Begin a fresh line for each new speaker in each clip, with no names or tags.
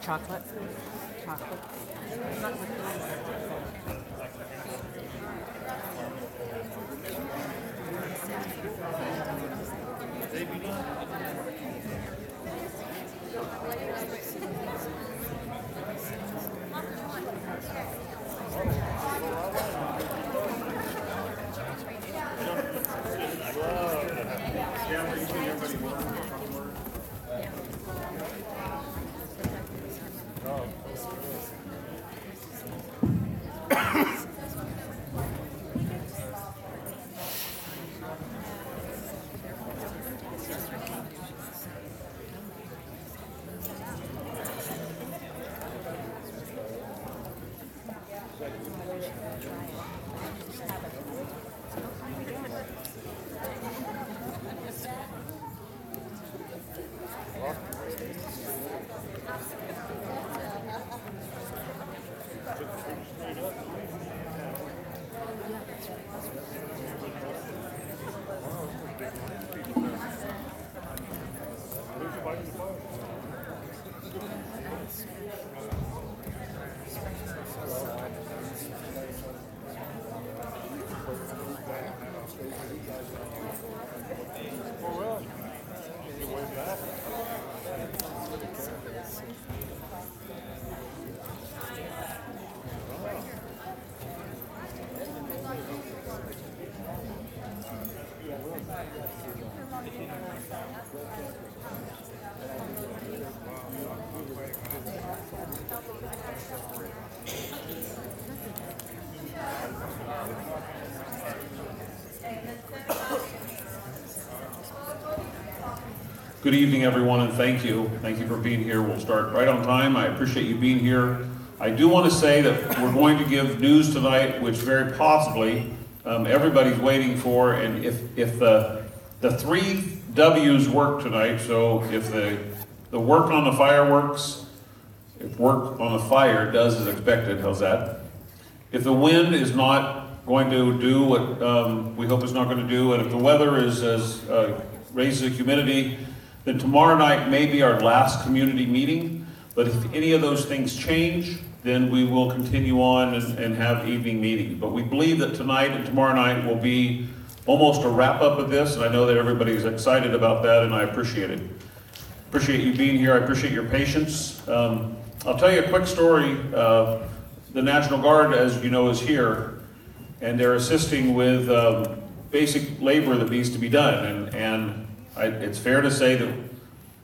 Chocolate? Chocolate?
Good evening, everyone, and thank you. Thank you for being here. We'll start right on time. I appreciate you being here. I do want to say that we're going to give news tonight, which very possibly everybody's waiting for, and if the three W's work tonight, so if the work on the fireworks, if work on the fire does as expected, how's that? If the wind is not going to do what we hope it's not going to do, and if the weather raises the humidity, then tomorrow night may be our last community meeting. But if any of those things change, then we will continue on and have evening meetings. But we believe that tonight and tomorrow night will be almost a wrap up of this, and I know that everybody's excited about that, and I appreciate it. Appreciate you being here. I appreciate your patience. I'll tell you a quick story. The National Guard, as you know, is here, and they're assisting with basic labor that needs to be done. And it's fair to say that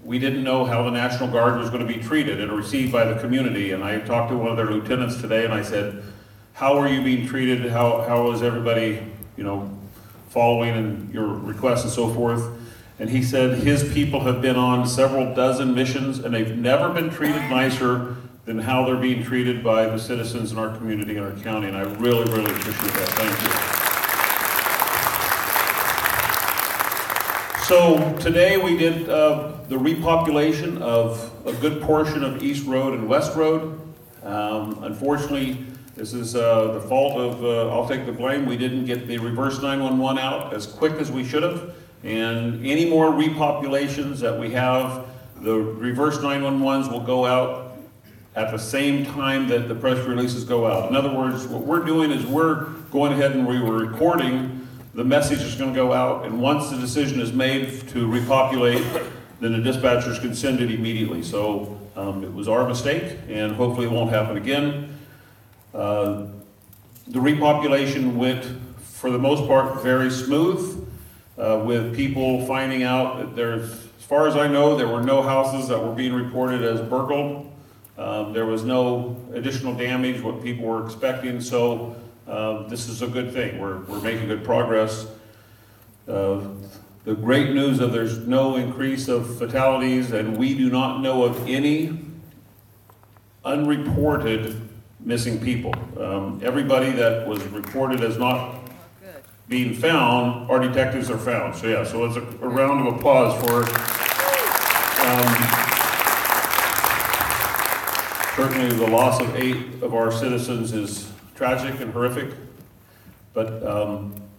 we didn't know how the National Guard was going to be treated and received by the community. And I talked to one of their lieutenants today, and I said, "How are you being treated? How is everybody, following and your requests and so forth?" And he said his people have been on several dozen missions, and they've never been treated nicer than how they're being treated by the citizens in our community and our county. And I really, really appreciate that. Thank you. So today we did the repopulation of a good portion of East Road and West Road. Unfortunately, this is the fault of, I'll take the blame, we didn't get the reverse 911 out as quick as we should have. And any more repopulations that we have, the reverse 911s will go out at the same time that the press releases go out. In other words, what we're doing is we're going ahead and we were recording the message is going to go out, and once the decision is made to repopulate, then the dispatchers can send it immediately. So it was our mistake, and hopefully it won't happen again. The repopulation went, for the most part, very smooth, with people finding out that there's, as far as I know, there were no houses that were being reported as burgled. There was no additional damage, what people were expecting, so this is a good thing. We're making good progress. The great news is there's no increase of fatalities, and we do not know of any unreported missing people. Everybody that was reported as not being found, our detectives are found. So yeah, so it's a round of applause for certainly the loss of 8 of our citizens is tragic and horrific, but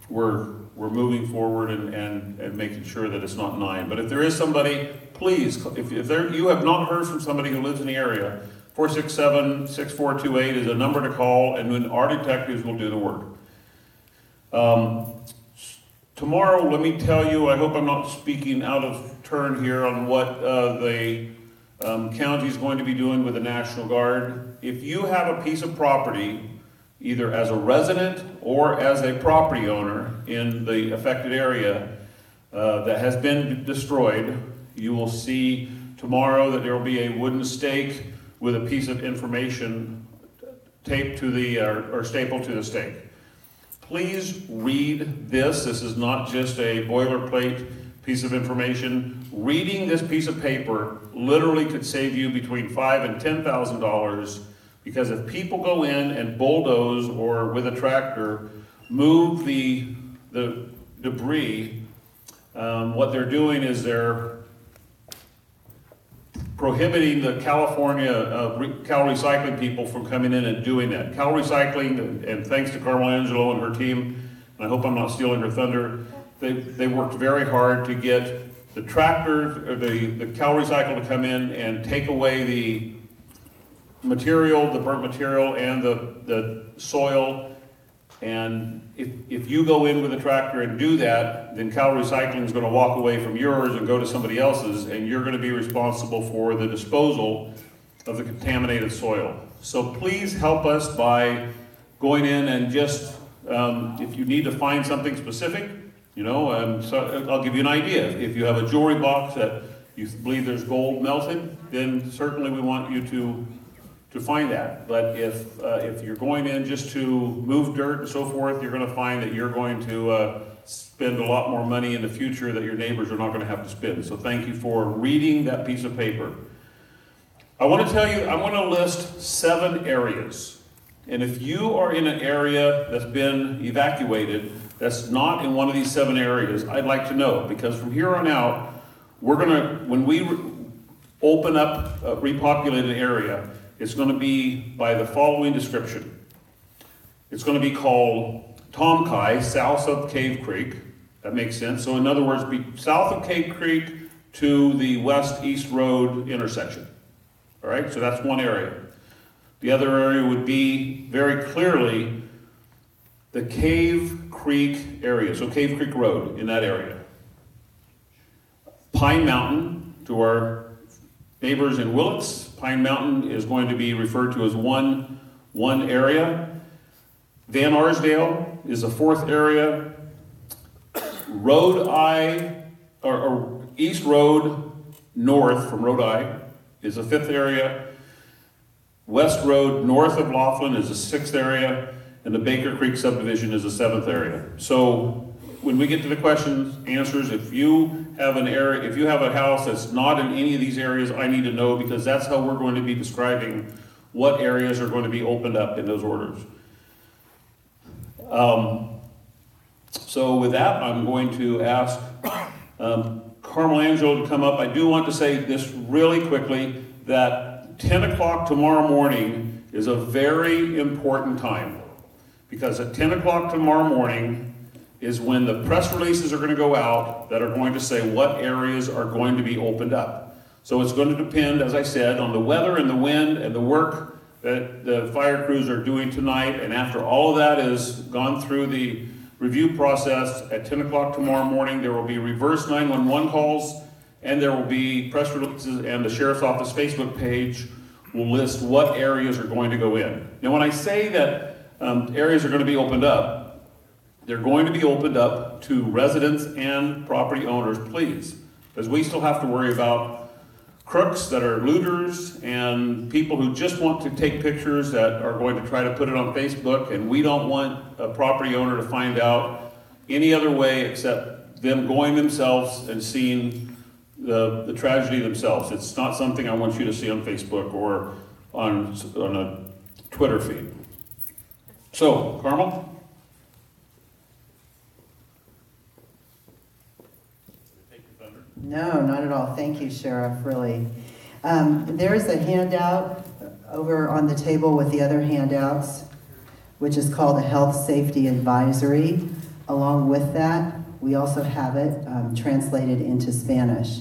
we're we're moving forward and making sure that it's not 9. But if there is somebody, please, if you have not heard from somebody who lives in the area, 467-6428 is a number to call, and then our detectives will do the work. Tomorrow, let me tell you, I hope I'm not speaking out of turn here on what the county is going to be doing with the National Guard. If you have a piece of property, either as a resident or as a property owner in the affected area that has been destroyed, you will see tomorrow that there will be a wooden stake with a piece of information taped to the, or stapled to the stake. Please read this. This is not just a boilerplate piece of information. Reading this piece of paper literally could save you between $5,000 and $10,000, because if people go in and bulldoze or with a tractor move the debris, what they're doing is they're prohibiting the California Cal Recycling people from coming in and doing that. Cal Recycling, and thanks to Carmel Angelo and her team, and I hope I'm not stealing her thunder, they worked very hard to get the tractor, or the Cal Recycle to come in and take away the material, the burnt material, and the soil. And if you go in with a tractor and do that, then Cal Recycling is going to walk away from yours and go to somebody else's, and you're going to be responsible for the disposal of the contaminated soil. So please help us by going in and just, if you need to find something specific, you know, so I'll give you an idea. If you have a jewelry box that you believe there's gold melted, then certainly we want you to find that. But if you're going in just to move dirt and so forth, you're going to find that you're going to spend a lot more money in the future that your neighbors are not going to have to spend. So thank you for reading that piece of paper. I want to tell you, I want to list 7 areas. And if you are in an area that's been evacuated, that's not in one of these 7 areas, I'd like to know, because from here on out, we're going to, when we open up a repopulated area, it's going to be by the following description. It's going to be called Tomkai, south of Cave Creek. That makes sense. So in other words, be south of Cave Creek to the west-east road intersection. All right, so that's one area. The other area would be very clearly the Cave Creek area, so Cave Creek Road in that area. Pine Mountain, to our neighbors in Willits, Pine Mountain is going to be referred to as one area. Van Arsdale is a 4th area. Road I, or East Road North from Road I is a 5th area. West Road north of Laughlin is a 6th area, and the Baker Creek subdivision is a 7th area. So when we get to the questions, answers, if you have an area, if you have a house that's not in any of these areas, I need to know, because that's how we're going to be describing what areas are going to be opened up in those orders. So with that, I'm going to ask Carmel Angelo to come up. I do want to say this really quickly, that 10 o'clock tomorrow morning is a very important time, because at 10 o'clock tomorrow morning is when the press releases are going to go out that are going to say what areas are going to be opened up. So it's going to depend, as I said, on the weather and the wind and the work that the fire crews are doing tonight. And after all of that is gone through the review process, at 10 o'clock tomorrow morning, there will be reverse 911 calls, and there will be press releases, and the Sheriff's Office Facebook page will list what areas are going to go in. Now, when I say that areas are going to be opened up, they're going to be opened up to residents and property owners, please, because we still have to worry about crooks that are looters and people who just want to take pictures that are going to try to put it on Facebook, and we don't want a property owner to find out any other way except them going themselves and seeing the tragedy themselves. It's not something I want you to see on Facebook or on a Twitter feed. So, Carmel?
No, not at all. Thank you, Sheriff, really. There is a handout over on the table with the other handouts, which is called a Health Safety Advisory. Along with that, we also have it translated into Spanish.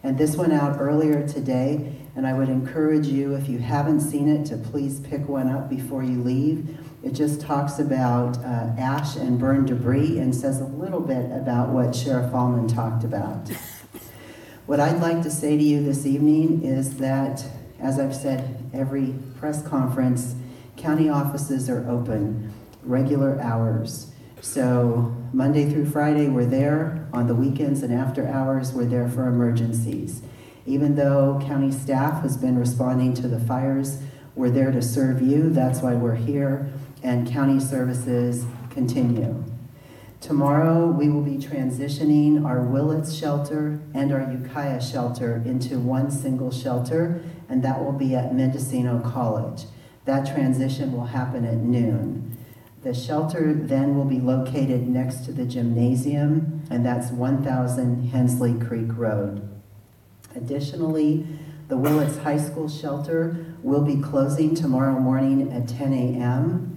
And this went out earlier today, and I would encourage you, if you haven't seen it, to please pick one up before you leave. It just talks about ash and burned debris and says a little bit about what Sheriff Allman talked about. What I'd like to say to you this evening is that, as I've said every press conference, county offices are open, regular hours. So Monday through Friday, we're there. On the weekends and after hours, we're there for emergencies. Even though county staff has been responding to the fires, we're there to serve you. That's why we're here. And county services continue. Tomorrow, we will be transitioning our Willits shelter and our Ukiah shelter into one single shelter, and that will be at Mendocino College. That transition will happen at noon. The shelter then will be located next to the gymnasium, and that's 1000 Hensley Creek Road. Additionally, the Willits High School shelter will be closing tomorrow morning at 10 a.m.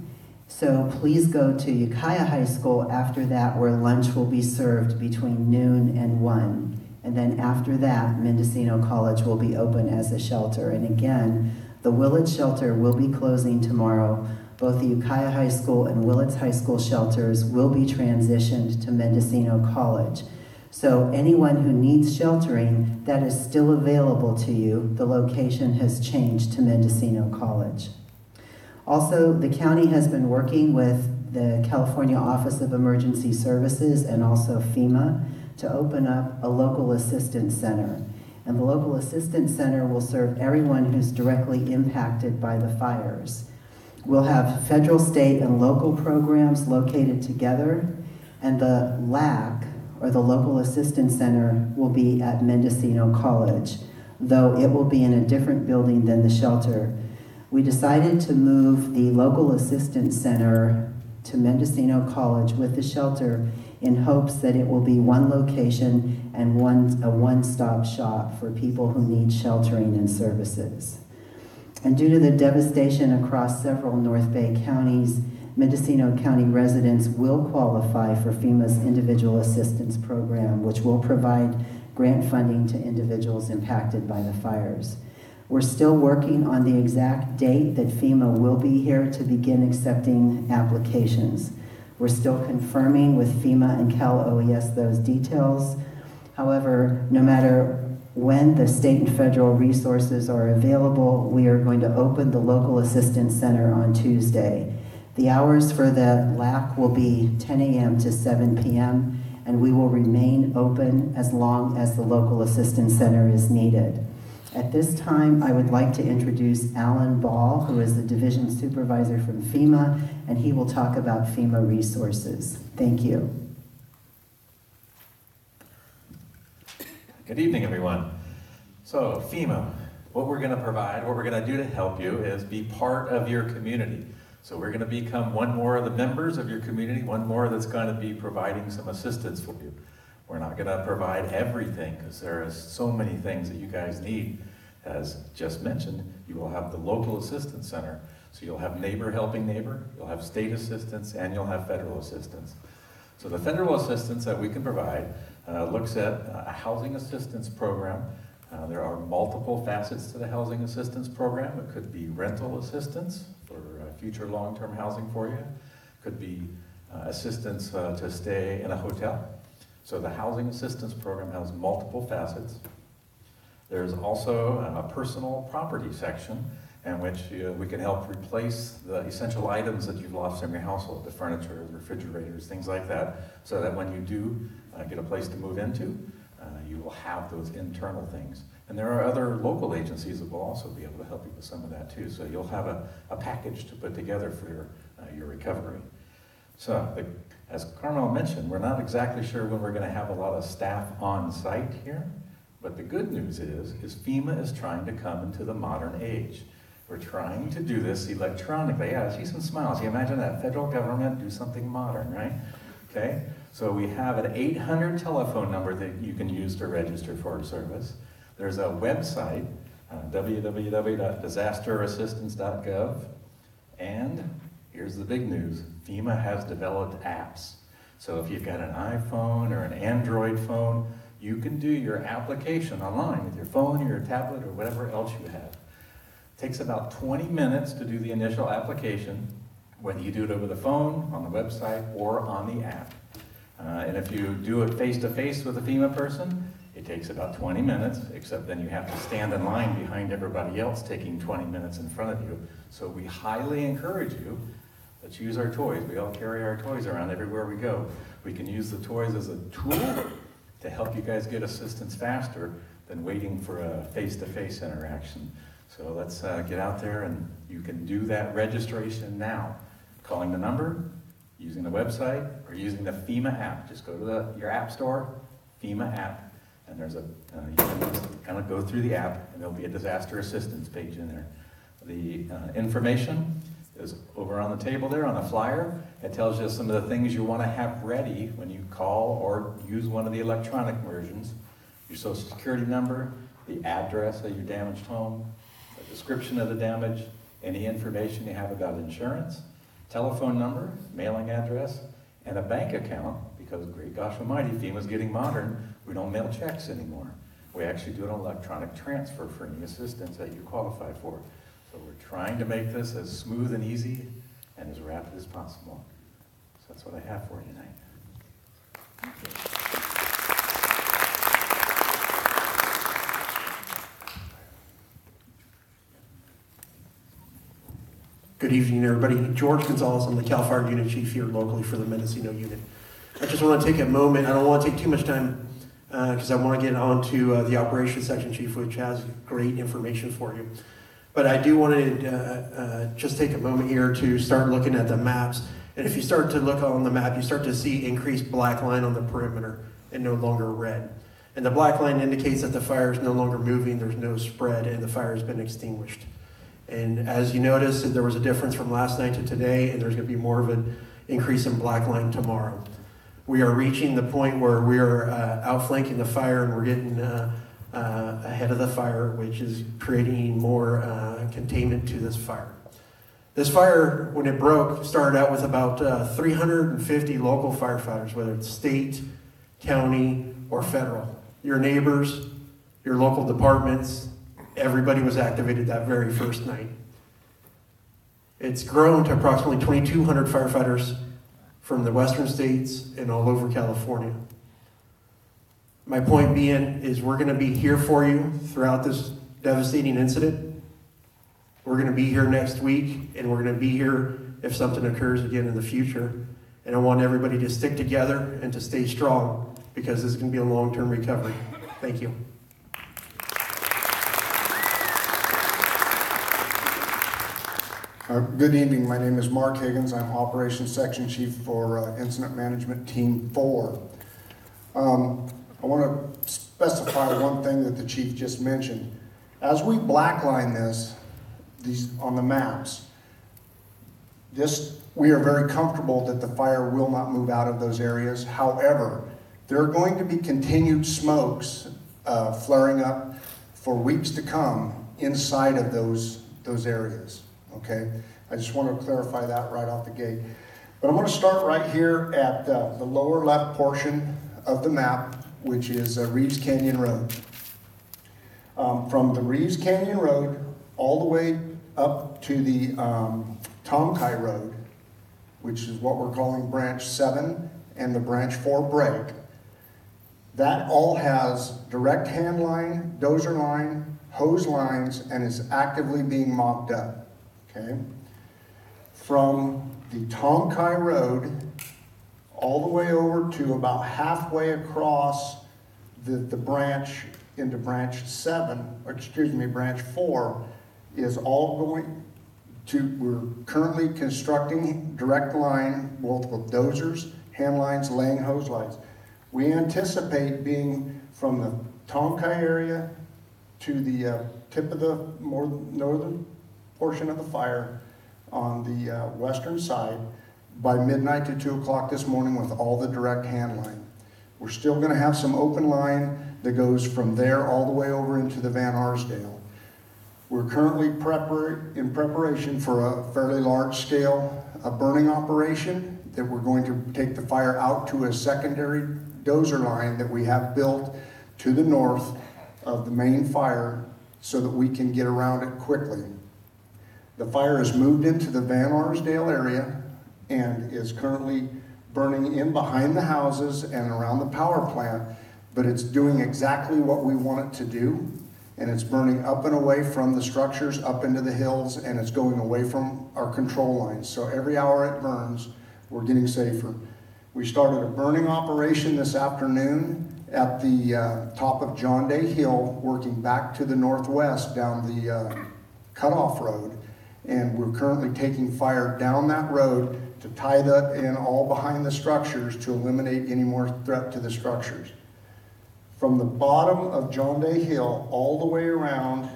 So please go to Ukiah High School after that, where lunch will be served between noon and 1. And then after that, Mendocino College will be open as a shelter. And again, the Willits shelter will be closing tomorrow. Both the Ukiah High School and Willits High School shelters will be transitioned to Mendocino College. So anyone who needs sheltering, that is still available to you. The location has changed to Mendocino College. Also, the county has been working with the California Office of Emergency Services and also FEMA to open up a local assistance center. And the local assistance center will serve everyone who's directly impacted by the fires. We'll have federal, state, and local programs located together, and the LAC, or the Local Assistance Center, will be at Mendocino College, though it will be in a different building than the shelter. We decided to move the Local Assistance Center to Mendocino College with the shelter in hopes that it will be one location and a one-stop shop for people who need sheltering and services. And due to the devastation across several North Bay counties, Mendocino County residents will qualify for FEMA's Individual Assistance Program, which will provide grant funding to individuals impacted by the fires. We're still working on the exact date that FEMA will be here to begin accepting applications. We're still confirming with FEMA and Cal OES those details. However, no matter when the state and federal resources are available, we are going to open the Local Assistance Center on Tuesday. The hours for the LAC will be 10 a.m. to 7 p.m., and we will remain open as long as the Local Assistance Center is needed. At this time, I would like to introduce Alan Ball, who is the Division Supervisor from FEMA, and he will talk about FEMA resources. Thank you.
Good evening, everyone. So, FEMA, what we're going to provide, what we're going to do to help you is be part of your community. So we're going to become one more of the members of your community, one more that's going to be providing some assistance for you. We're not going to provide everything because there are so many things that you guys need. As just mentioned, you will have the Local Assistance Center. So you'll have neighbor helping neighbor, you'll have state assistance, and you'll have federal assistance. So the federal assistance that we can provide looks at a housing assistance program. There are multiple facets to the housing assistance program. It could be rental assistance for future long-term housing for you. It could be assistance to stay in a hotel. So the housing assistance program has multiple facets. There's also a personal property section in which we can help replace the essential items that you've lost from your household, the furniture, the refrigerators, things like that, so that when you do get a place to move into, you will have those internal things. And there are other local agencies that will also be able to help you with some of that too. So you'll have a package to put together for your recovery. So, as Carmel mentioned, we're not exactly sure when we're going to have a lot of staff on site here, but the good news is FEMA is trying to come into the modern age. We're trying to do this electronically. Yeah, I see some smiles. You imagine that federal government do something modern, right? Okay, so we have an 800 telephone number that you can use to register for a service. There's a website, www.disasterassistance.gov, and here's the big news, FEMA has developed apps. So if you've got an iPhone or an Android phone, you can do your application online with your phone or your tablet or whatever else you have. It takes about 20 minutes to do the initial application, whether you do it over the phone, on the website, or on the app. And if you do it face-to-face with a FEMA person, it takes about 20 minutes, except then you have to stand in line behind everybody else taking 20 minutes in front of you. So we highly encourage you, let's use our toys. We all carry our toys around everywhere we go. We can use the toys as a tool to help you guys get assistance faster than waiting for a face-to-face interaction. So let's get out there, and you can do that registration now. Calling the number, using the website, or using the FEMA app. Just go to your app store, FEMA app, and there's you can just kind of go through the app, and there'll be a disaster assistance page in there. The information is over on the table there on the flyer. It tells you some of the things you want to have ready when you call or use one of the electronic versions. Your social security number, the address of your damaged home, a description of the damage, any information you have about insurance, telephone number, mailing address, and a bank account, because great gosh almighty, FEMA's getting modern. We don't mail checks anymore. We actually do an electronic transfer for any assistance that you qualify for. So we're trying to make this as smooth and easy and as rapid as possible. So that's what I have for you tonight. Thank you.
Good evening, everybody. Jorge Gonzalez, I'm the CAL FIRE Unit Chief here locally for the Mendocino unit. I just want to take a moment. I don't want to take too much time because I want to get on to the Operations Section Chief, which has great information for you. But I do want to just take a moment here to start looking at the maps. And if you start to look on the map, you start to see increased black line on the perimeter and no longer red. And the black line indicates that the fire is no longer moving, there's no spread, and the fire has been extinguished. And as you notice, there was a difference from last night to today, and there's going to be more of an increase in black line tomorrow. We are reaching the point where we are outflanking the fire, and we're getting ahead of the fire, which is creating more containment to this fire. This fire, when it broke, started out with about 350 local firefighters, whether it's state, county, or federal. Your neighbors, your local departments, everybody was activated that very first night. It's grown to approximately 2,200 firefighters from the western states and all over California. My point being is we're going to be here for you throughout this devastating incident. We're going to be here next week, and we're going to be here if something occurs again in the future. And I want everybody to stick together and to stay strong, because this is going to be a long-term recovery. Thank you.
Good evening. My name is Mark Higgins. I'm Operations Section Chief for Incident Management Team 4. I want to specify one thing that the Chief just mentioned. As we blackline these on the maps, we are very comfortable that the fire will not move out of those areas. However, there are going to be continued smokes flaring up for weeks to come inside of those areas. Okay, I just want to clarify that right off the gate. But I'm going to start right here at the lower left portion of the map, which is Reeves Canyon Road. From the Reeves Canyon Road all the way up to the Tomkai Road, which is what we're calling Branch 7 and the Branch 4 break. That all has direct hand line, dozer line, hose lines, and is actively being mopped up. Okay, from the Tomkai Road all the way over to about halfway across the branch into Branch 4 is all going to, we're currently constructing direct line, both with dozers, hand lines, laying hose lines. We anticipate being from the Tomkai area to the tip of the more northern portion of the fire on the western side by midnight to 2 o'clock this morning with all the direct hand line. We're still going to have some open line that goes from there all the way over into the Van Arsdale. We're currently in preparation for a fairly large scale burning operation that we're going to take the fire out to a secondary dozer line that we have built to the north of the main fire so that we can get around it quickly. The fire has moved into the Van Arsdale area and is currently burning in behind the houses and around the power plant, but it's doing exactly what we want it to do. And it's burning up and away from the structures, up into the hills, and it's going away from our control lines. So every hour it burns, we're getting safer. We started a burning operation this afternoon at the top of John Day Hill, working back to the northwest down the cutoff road. And we're currently taking fire down that road to tie that in all behind the structures to eliminate any more threat to the structures. From the bottom of John Day Hill all the way around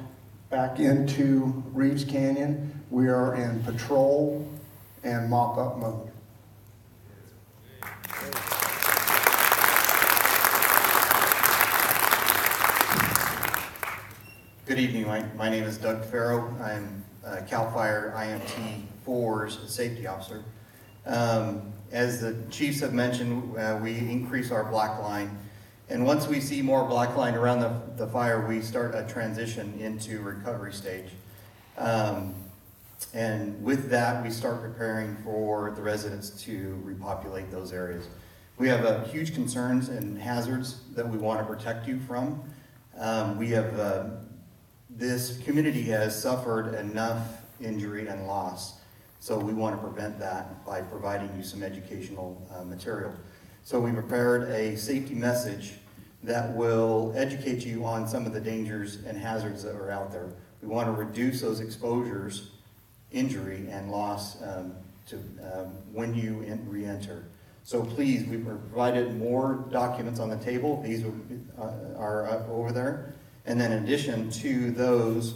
back into Reeves Canyon, we are in patrol and mop-up mode.
Good evening, my name is Doug Ferro. I'm CAL FIRE IMT 4's safety officer. As the chiefs have mentioned, we increase our black line. And once we see more black line around the fire, we start a transition into recovery stage. And with that, we start preparing for the residents to repopulate those areas. We have huge concerns and hazards that we want to protect you from. This community has suffered enough injury and loss, so we want to prevent that by providing you some educational material. So we prepared a safety message that will educate you on some of the dangers and hazards that are out there. We want to reduce those exposures, injury and loss when you re-enter. So please, we provided more documents on the table. These are over there. And then in addition to those,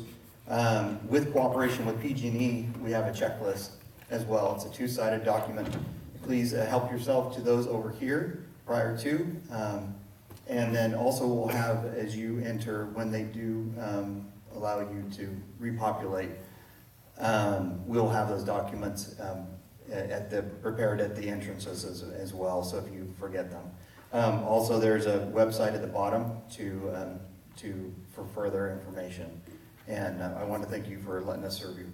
with cooperation with PG&E, we have a checklist as well. It's a two-sided document. Please help yourself to those over here prior to. And then also we'll have, as you enter, when they do allow you to repopulate, we'll have those documents prepared at the entrances as well, so if you forget them. Also, there's a website at the bottom for further information. And I want to thank you for letting us serve you.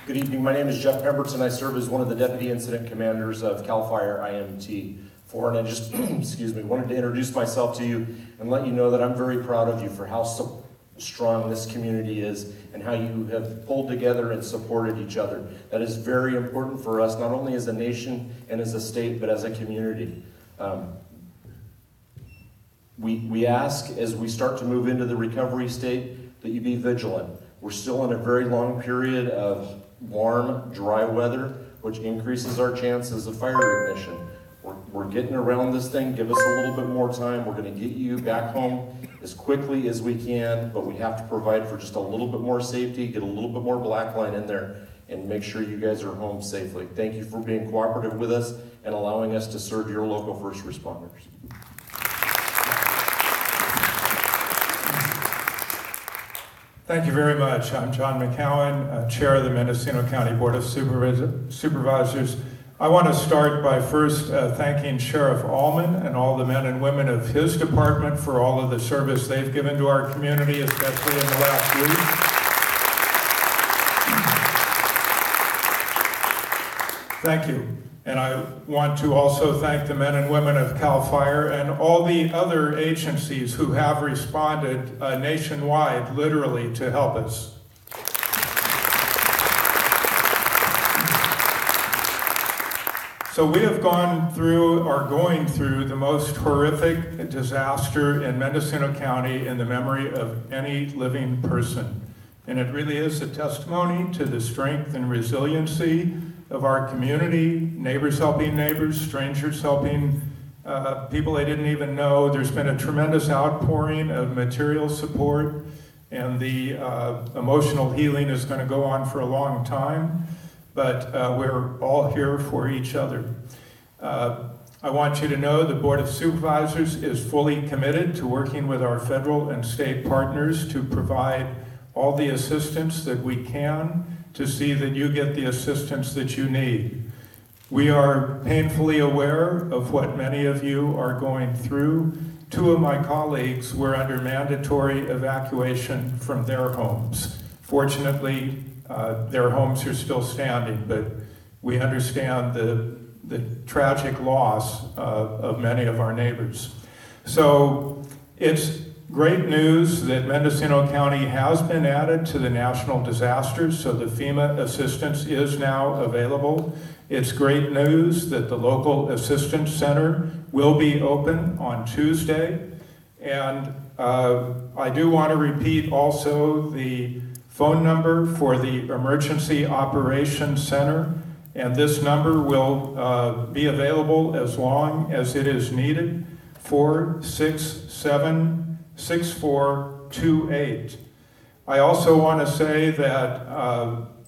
Good evening, my name is Jeff Pemberton. I serve as one of the Deputy Incident Commanders of CAL FIRE IMT 4, and I just, wanted to introduce myself to you and let you know that I'm very proud of you for how strong this community is and how you have pulled together and supported each other. That is very important for us, not only as a nation and as a state, but as a community. We ask, as we start to move into the recovery state, that you be vigilant. We're still in a very long period of warm, dry weather, which increases our chances of fire ignition. We're getting around this thing. Give us a little bit more time. We're going to get you back home as quickly as we can, but we have to provide for just a little bit more safety, get a little bit more black line in there, and make sure you guys are home safely. Thank you for being cooperative with us and allowing us to serve your local first responders.
Thank you very much. I'm John McGowan, Chair of the Mendocino County Board of Supervisors. I want to start by first thanking Sheriff Allman and all the men and women of his department for all of the service they've given to our community, especially in the last week. Thank you. And I want to also thank the men and women of CAL FIRE and all the other agencies who have responded nationwide, literally, to help us. So we have are going through the most horrific disaster in Mendocino County in the memory of any living person. And it really is a testimony to the strength and resiliency of our community, neighbors helping neighbors, strangers helping people they didn't even know. There's been a tremendous outpouring of material support, and the emotional healing is going to go on for a long time. But we're all here for each other. I want you to know the Board of Supervisors is fully committed to working with our federal and state partners to provide all the assistance that we can to see that you get the assistance that you need. We are painfully aware of what many of you are going through. 2 of my colleagues were under mandatory evacuation from their homes. Fortunately, their homes are still standing, but we understand the tragic loss of many of our neighbors. So it's great news that Mendocino County has been added to the national disasters, so the FEMA assistance is now available. It's great news that the local assistance center will be open on Tuesday. And I do want to repeat also the phone number for the Emergency Operations Center. And this number will be available as long as it is needed, 467-6428. I also want to say that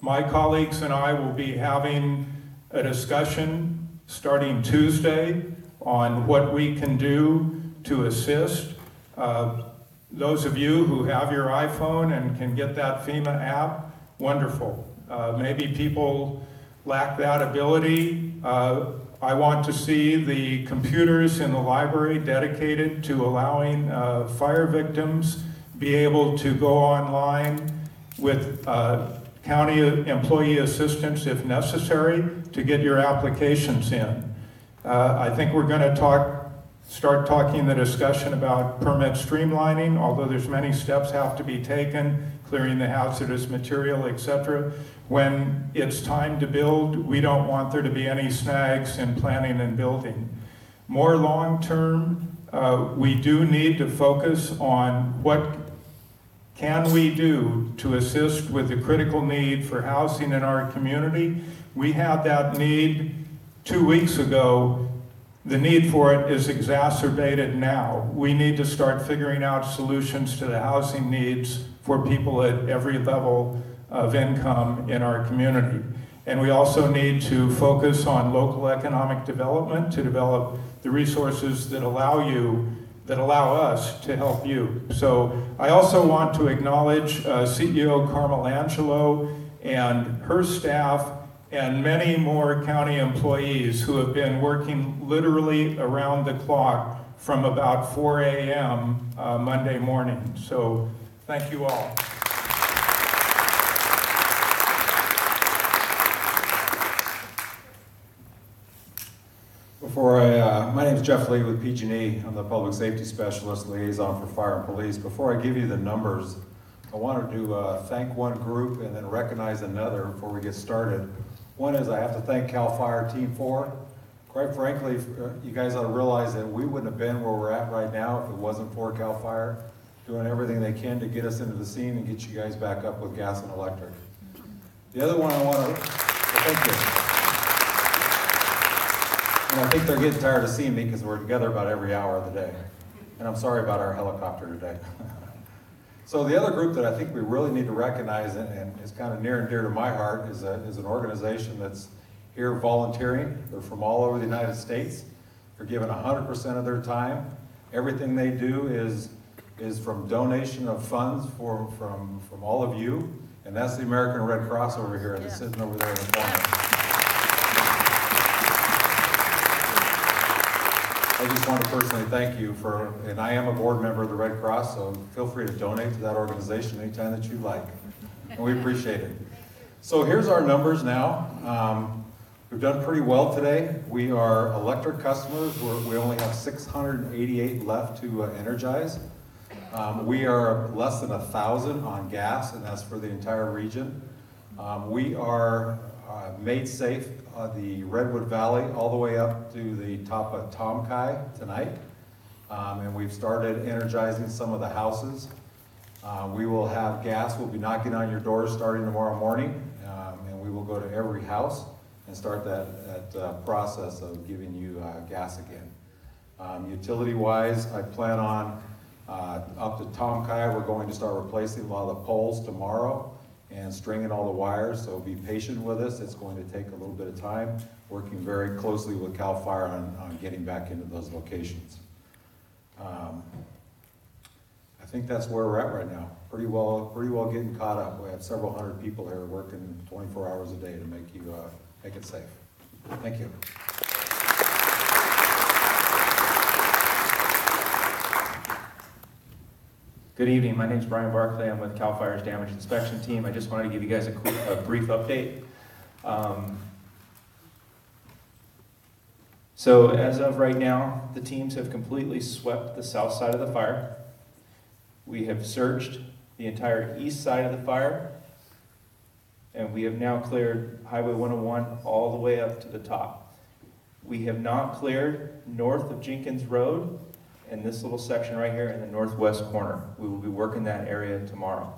my colleagues and I will be having a discussion starting Tuesday on what we can do to assist. Those of you who have your iPhone and can get that FEMA app, wonderful. Maybe people lack that ability. I want to see the computers in the library dedicated to allowing fire victims be able to go online with county employee assistance if necessary to get your applications in. I think we're going to start talking the discussion about permit streamlining, although there's many steps have to be taken, clearing the hazardous material, etc. When it's time to build, we don't want there to be any snags in planning and building. More long-term, we do need to focus on what can we do to assist with the critical need for housing in our community. We had that need 2 weeks ago. The need for it is exacerbated now. We need to start figuring out solutions to the housing needs for people at every level of income in our community. And we also need to focus on local economic development to develop the resources that allow us to help you. So I also want to acknowledge CEO Carmel Angelo and her staff and many more county employees who have been working literally around the clock from about 4 a.m. Monday morning. So thank you all.
My name is Jeff Lee with PG&E. I'm the Public Safety Specialist Liaison for Fire and Police. Before I give you the numbers, I wanted to thank one group and then recognize another before we get started. One is I have to thank CAL FIRE Team 4. Quite frankly, you guys ought to realize that we wouldn't have been where we're at right now if it wasn't for CAL FIRE, doing everything they can to get us into the scene and get you guys back up with gas and electric. The other one I want to thank you. And I think they're getting tired of seeing me because we're together about every hour of the day. And I'm sorry about our helicopter today. So the other group that I think we really need to recognize and is kind of near and dear to my heart is an organization that's here volunteering. They're from all over the United States. They're giving 100% of their time. Everything they do is from donation of funds from all of you. And that's the American Red Cross over here that's sitting over there in the corner. I just want to personally thank you and I am a board member of the Red Cross, so feel free to donate to that organization anytime that you'd like. And we appreciate it. So here's our numbers now. We've done pretty well today. We are electric customers. We only have 688 left to energize. We are less than 1,000 on gas, and that's for the entire region. We are made safe the Redwood Valley all the way up to the top of Tomkai tonight. And we've started energizing some of the houses. We will have gas. We'll be knocking on your doors starting tomorrow morning. And we will go to every house and start that process of giving you gas again. Utility-wise, I plan on up to Tomkai, we're going to start replacing a lot of the poles tomorrow and stringing all the wires, so be patient with us. It's going to take a little bit of time, working very closely with CAL FIRE on getting back into those locations. I think that's where we're at right now. Pretty well getting caught up. We have several hundred people here working 24 hours a day to make it safe. Thank you.
Good evening. My name is Brian Barclay. I'm with CAL FIRE's Damage Inspection Team. I just wanted to give you guys a brief update. So as of right now, the teams have completely swept the south side of the fire. We have searched the entire east side of the fire, and we have now cleared Highway 101 all the way up to the top. We have not cleared north of Jenkins Road and this little section right here in the northwest corner. We will be working that area tomorrow.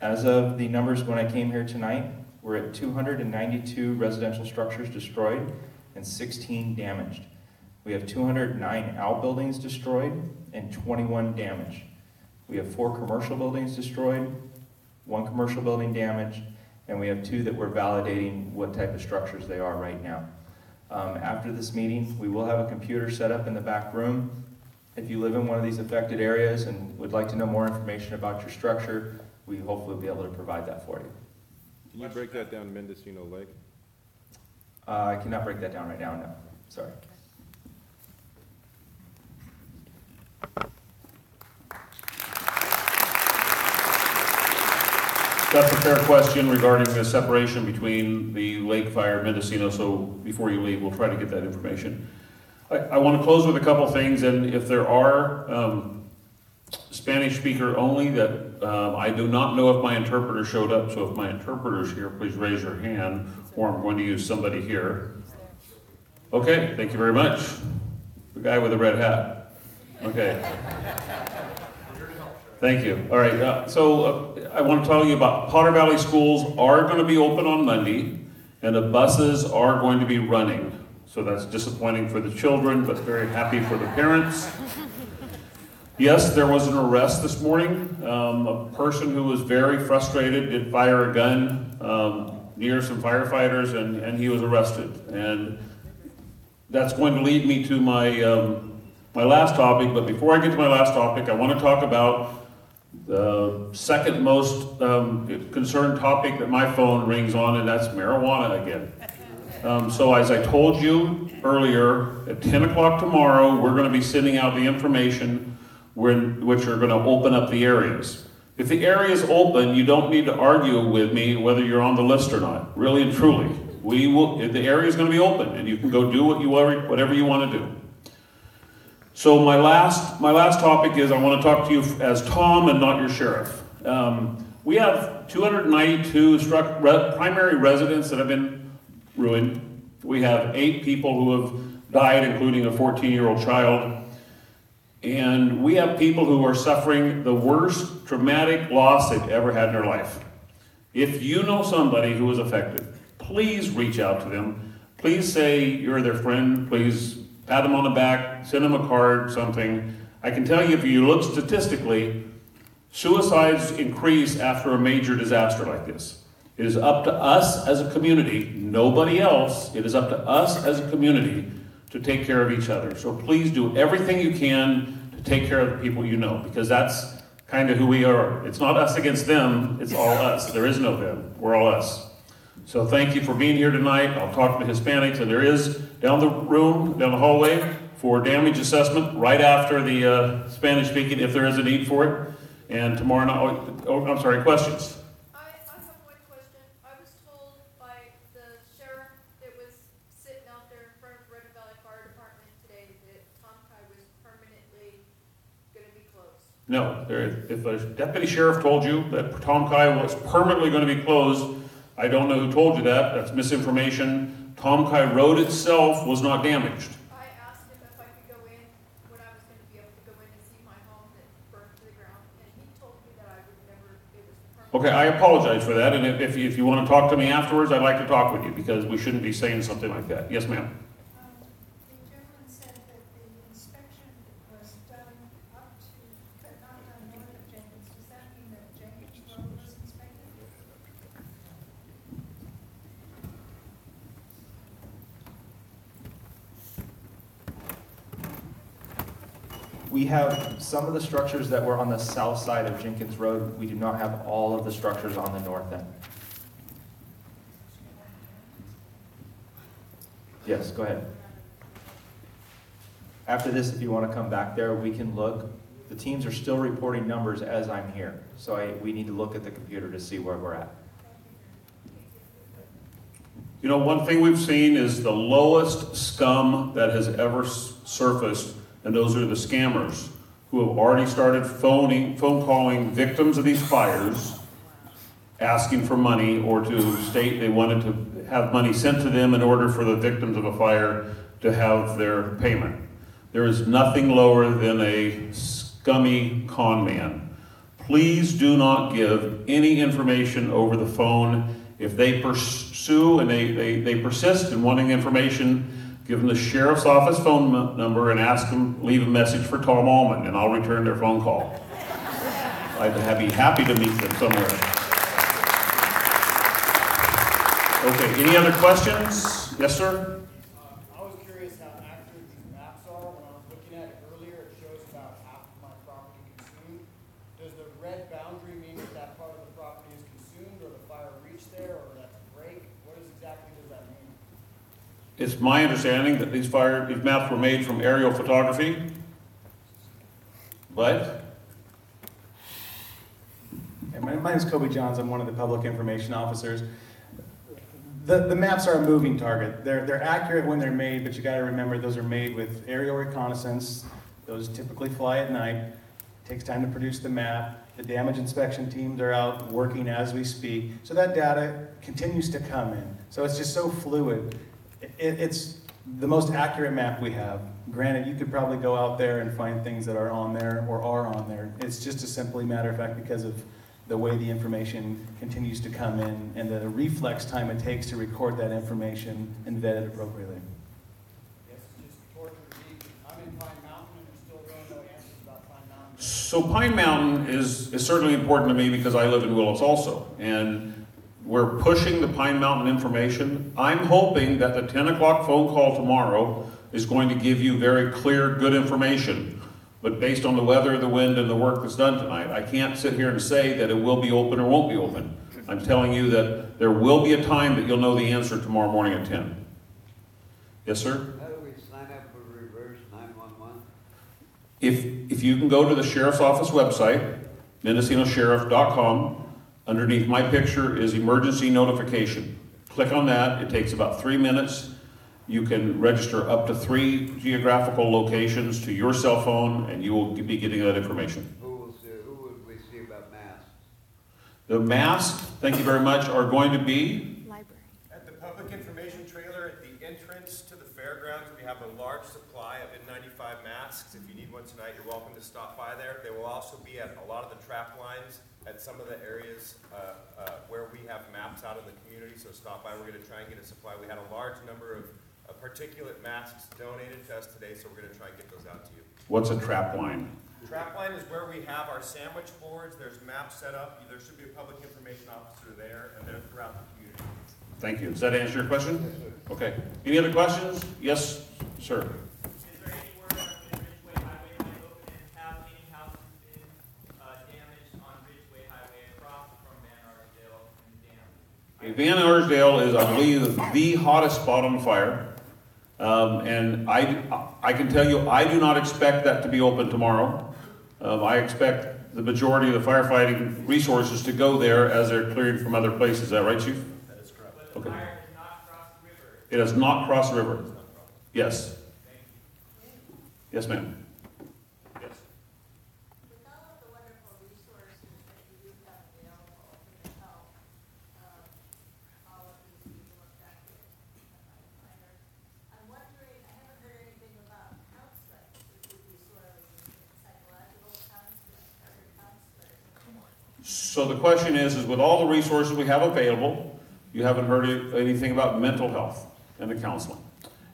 As of the numbers when I came here tonight, we're at 292 residential structures destroyed and 16 damaged. We have 209 outbuildings destroyed and 21 damaged. We have 4 commercial buildings destroyed, 1 commercial building damaged, and we have 2 that we're validating what type of structures they are right now. After this meeting, we will have a computer set up in the back room. If you live in one of these affected areas and would like to know more information about your structure, we hopefully will be able to provide that for you.
Can you break that down to Mendocino Lake?
I cannot break that down right now, no. Sorry.
That's a fair question regarding the separation between the lake fire and Mendocino, so before you leave, we'll try to get that information. I want to close with a couple things, and if there are Spanish speaker only, that I do not know if my interpreter showed up, so if my interpreter's here, please raise your hand, or I'm going to use somebody here. Okay, thank you very much. The guy with the red hat. Okay. Thank you. All right, I want to tell you about Potter Valley schools are going to be open on Monday, and the buses are going to be running. So that's disappointing for the children, but very happy for the parents. Yes, there was an arrest this morning. A person who was very frustrated did fire a gun near some firefighters, and he was arrested. And that's going to lead me to my, my last topic, but before I get to my last topic, I want to talk about the second most concerned topic that my phone rings on, and that's marijuana again. So as I told you earlier, at 10 o'clock tomorrow, we're going to be sending out the information which are going to open up the areas. If the area is open, you don't need to argue with me whether you're on the list or not. Really and truly, the area is going to be open, and you can go do whatever you want to do. So my last topic is I want to talk to you as Tom and not your sheriff. We have 292 primary residents that have been ruined. We have 8 people who have died, including a 14-year-old child. And we have people who are suffering the worst traumatic loss they've ever had in their life. If you know somebody who was affected, please reach out to them. Please say you're their friend. Please pat them on the back, send them a card, something. I can tell you, if you look statistically, suicides increase after a major disaster like this. It is up to us as a community, nobody else, it is up to us as a community to take care of each other. So please do everything you can to take care of the people you know, because that's kind of who we are. It's not us against them, it's all us. There is no them, we're all us. So thank you for being here tonight. I'll talk to the Hispanics, and there is down the hallway for damage assessment right after the Spanish speaking, if there is a need for it. And tomorrow night, I'm sorry, questions?
I have one question. I was told by the sheriff that was sitting out there in front of Red Valley Fire Department today that Tomkai was permanently going to be closed.
No, if a deputy sheriff told you that Tomkai was permanently going to be closed, I don't know who told you that. That's misinformation. Tomkai Road itself was not damaged.
I asked him if I could go in, when I was going to be able to go in and see my home that burned to the ground, and he told me that I would never, it was permanent.
Okay, I apologize for that, and if you want to talk to me afterwards, I'd like to talk with you, because we shouldn't be saying something like that. Yes, ma'am?
The gentleman said that the inspection was done up to, but not done north of Jenkins. Does that mean that Jenkins Road was inspected?
We have some of the structures that were on the south side of Jenkins Road. We do not have all of the structures on the north end. Yes, go ahead. After this, if you want to come back there, we can look. The teams are still reporting numbers as I'm here. So we need to look at the computer to see where we're at.
You know, one thing we've seen is the lowest scum that has ever surfaced, and those are the scammers who have already started phone calling victims of these fires, asking for money or to state they wanted to have money sent to them in order for the victims of a fire to have their payment. There is nothing lower than a scummy con man. Please do not give any information over the phone. If they pursue and they persist in wanting information, give them the sheriff's office phone number and ask them, leave a message for Tom Allman, and I'll return their phone call. I'd be happy to meet them somewhere. Okay, any other questions? Yes, sir?
I was curious how accurate these maps are. When I was looking at it earlier, it shows about half of my property consumed. Does the red boundary mean that that part of the property is consumed, or the fire reached there, or that's a break? What exactly does that mean?
It's my understanding that these maps were made from aerial photography, but
my name is Kobe Johns. I'm one of the public information officers. The maps are a moving target. They're accurate when they're made, but you got to remember those are made with aerial reconnaissance. Those typically fly at night. It takes time to produce the map. The damage inspection teams are out working as we speak. So that data continues to come in. So it's just so fluid. It's the most accurate map we have. Granted, you could probably go out there and find things that are on there or are on there. It's just a simply matter of fact because of the way the information continues to come in and the reflex time it takes to record that information and vet it appropriately.
Yes, just torture me. I'm in Pine Mountain and there's still really no answers about Pine Mountain.
so Pine Mountain is certainly important to me because I live in Willis also. And we're pushing the Pine Mountain information. I'm hoping that the 10 o'clock phone call tomorrow is going to give you very clear, good information. But based on the weather, the wind, and the work that's done tonight, I can't sit here and say that it will be open or won't be open. I'm telling you that there will be a time that you'll know the answer tomorrow morning at 10. Yes, sir?
How do we sign up for reverse 911?
If you can go to the sheriff's office website, MendocinoSheriff.com, underneath my picture is emergency notification. Click on that. It takes about 3 minutes. You can register up to 3 geographical locations to your cell phone, and you will be getting that information.
Who would we see about masks?
The masks, thank you very much, are going to be
at the public information trailer at the entrance to the fairgrounds. We have a large supply of N95 masks. If you need one tonight, you're welcome to stop by there. They will also be at a lot of the trap lines at some of the areas where we have maps out in the community. So stop by. We're going to try and get a supply. We had a large number of particulate masks donated to us today, so we're going to try and get those out to you.
What's a trap line?
Trap line is where we have our sandwich boards. There's maps set up. There should be a public information officer there, and they're throughout the community.
Thank you. Does that answer your question? Okay. Any other questions? Yes, sir.
Is there any word on when Ridgeway Highway might open, and have any houses been damaged on Ridgeway Highway across from Van Arsdale and Dam?
Van Arsdale is, I believe, the hottest spot on fire. And I can tell you, I do not expect that to be open tomorrow. I expect the majority of the firefighting resources to go there as they're clearing from other places. Is that right, Chief?
That is correct.
But the fire does not cross the river.
It has not crossed the river. Yes. Yes, ma'am. Yes.
With all of the wonderful resources that you do have available to help all of these people affected by the fire, I'm wondering, I haven't heard anything about counseling, which would be sort of psychological counseling, or counselors.
So the question is with all the resources we have available, you haven't heard anything about mental health and the counseling.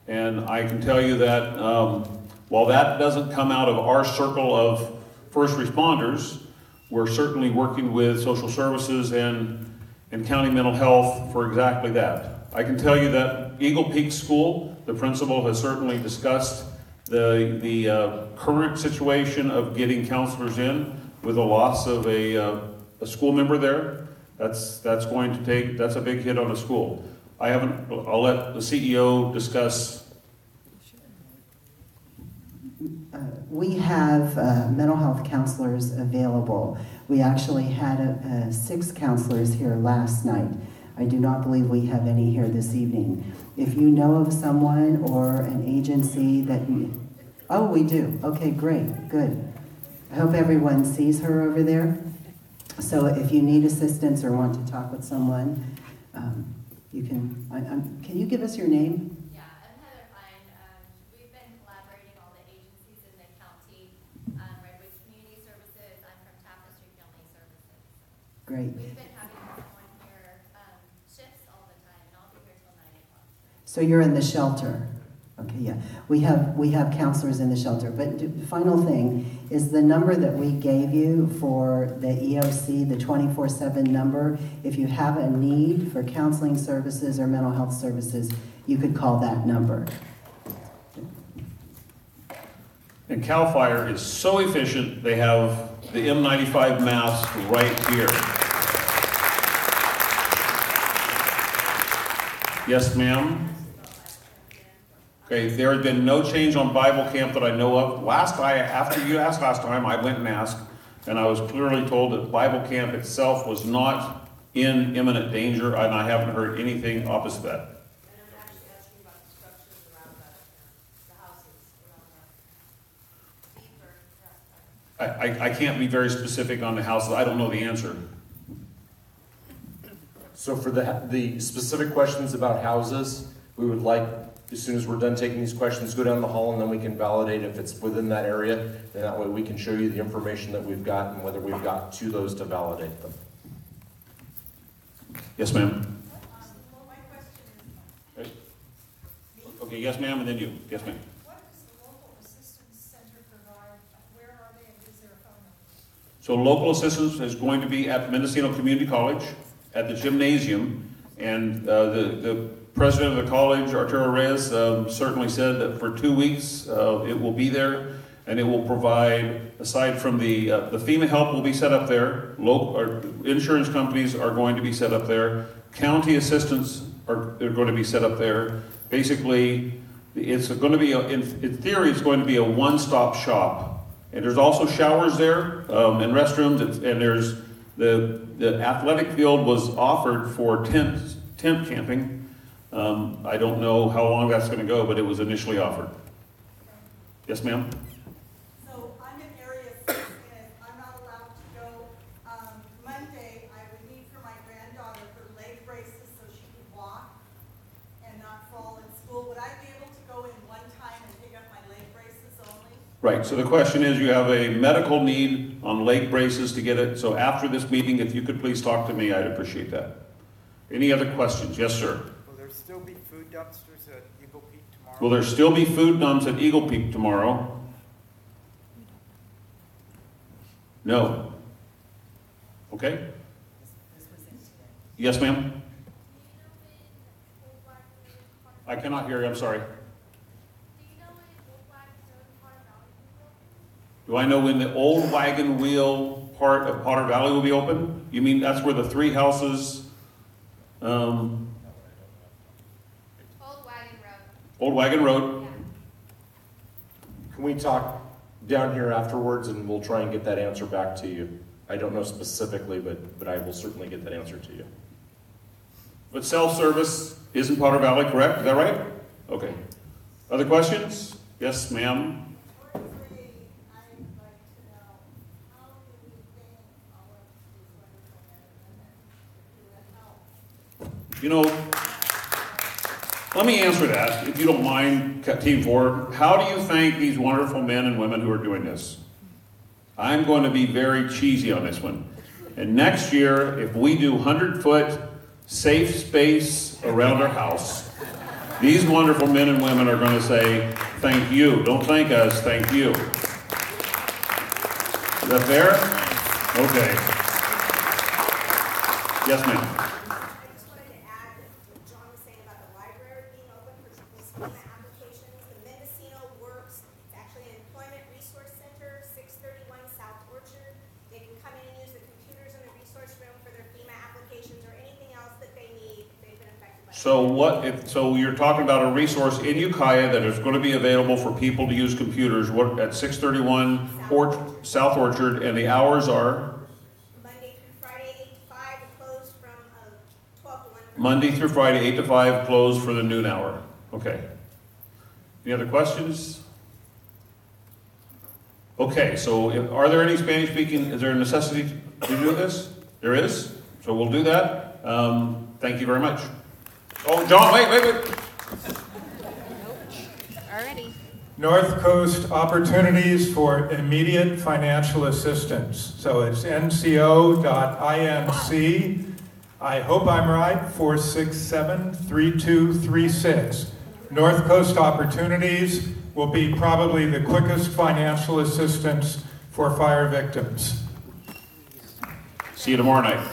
And I can tell you that while that doesn't come out of our circle of first responders, we're certainly working with social services and county mental health for exactly that. I can tell you that Eagle Peak School, the principal has certainly discussed the current situation of getting counselors in with the loss of a school member there, that's a big hit on a school. I'll let the CEO discuss.
We have mental health counselors available. We actually had 6 counselors here last night. I do not believe we have any here this evening. If you know of someone or an agency that you... Oh, we do. Okay, great, good. I hope everyone sees her over there. So if you need assistance or want to talk with someone, you can... can you give us your name?
Yeah, I'm Heather Fine. We've been collaborating all the agencies in the county, Redwood Community Services. I'm from Tapestry Family Services.
Great.
We've been having someone here shifts all the time, and I'll be here till 9 o'clock.
So you're in the shelter. Okay, yeah. We have counselors in the shelter. But the final thing is the number that we gave you for the EOC, the 24/7 number. If you have a need for counseling services or mental health services, you could call that number.
And CAL FIRE is so efficient, they have the N95 mask right here. Yes, ma'am? Okay, there had been no change on Bible camp that I know of. After you asked last time, I went and asked, and I was clearly told that Bible camp itself was not in imminent danger, and I haven't heard anything opposite that.
And I'm actually asking about the structures around the houses, around the Visor.
I can't be very specific on the houses. I don't know the answer.
So for the specific questions about houses, we would like, as soon as we're done taking these questions, go down the hall and then we can validate if it's within that area. And that way we can show you the information that we've got and whether we've got to those to validate them.
Yes, ma'am.
Well, my question is...
Okay, yes, ma'am, and then you. Yes, ma'am.
What does the local assistance center provide? Where are they, and is there a phone number?
So local assistance is going to be at Mendocino Community College, at the gymnasium, and the president of the college, Arturo Reyes, certainly said that for 2 weeks it will be there, and it will provide, aside from the FEMA help will be set up there, local insurance companies are going to be set up there, county assistants are going to be set up there. Basically, it's going to be, in theory, it's going to be a one-stop shop. And there's also showers there and restrooms, and there's the athletic field was offered for tent camping. I don't know how long that's going to go, but it was initially offered. Yes, ma'am?
So I'm in area 6, and I'm not allowed to go. Monday, I would need for my granddaughter her leg braces so she could walk and not fall in school. Would I be able to go in one time and pick up my leg braces only?
Right, so the question is, you have a medical need on leg braces to get it. So after this meeting, if you could please talk to me, I'd appreciate that. Any other questions? Yes, sir.
Will there still be food dumpsters at Eagle Peak tomorrow?
Will there still be food dumps at Eagle Peak tomorrow? No. Okay? Yes, ma'am? I cannot hear you, I'm sorry. Do I know when the old wagon wheel part of Potter Valley will be open? You mean that's where the 3 houses... Old Wagon Road.
Can we talk down here afterwards and we'll try and get that answer back to you? I don't know specifically, but I will certainly get that answer to you.
But self-service is in Potter Valley, correct? Is that right? Okay. Other questions? Yes, ma'am. You know, let me answer that, if you don't mind, Team 4. How do you thank these wonderful men and women who are doing this? I'm going to be very cheesy on this one. And next year, if we do 100-foot safe space around our house, these wonderful men and women are going to say, thank you. Don't thank us, thank you. Is that fair? Okay. Yes, ma'am. So you're talking about a resource in Ukiah that is going to be available for people to use computers at 631 South Orchard, and the hours are?
Monday through Friday, 8 to 5, closed from 12 to 1.
Monday through Friday, 8 to 5, closed for the noon hour. Okay. Any other questions? Okay, so are there any Spanish speaking, is there a necessity to do this? There is, so we'll do that. Thank you very much. Oh, John, wait.
Already. North Coast Opportunities for Immediate Financial Assistance. So it's nco.inc. I hope I'm right, 467-3236. North Coast Opportunities will be probably the quickest financial assistance for fire victims.
See you tomorrow night.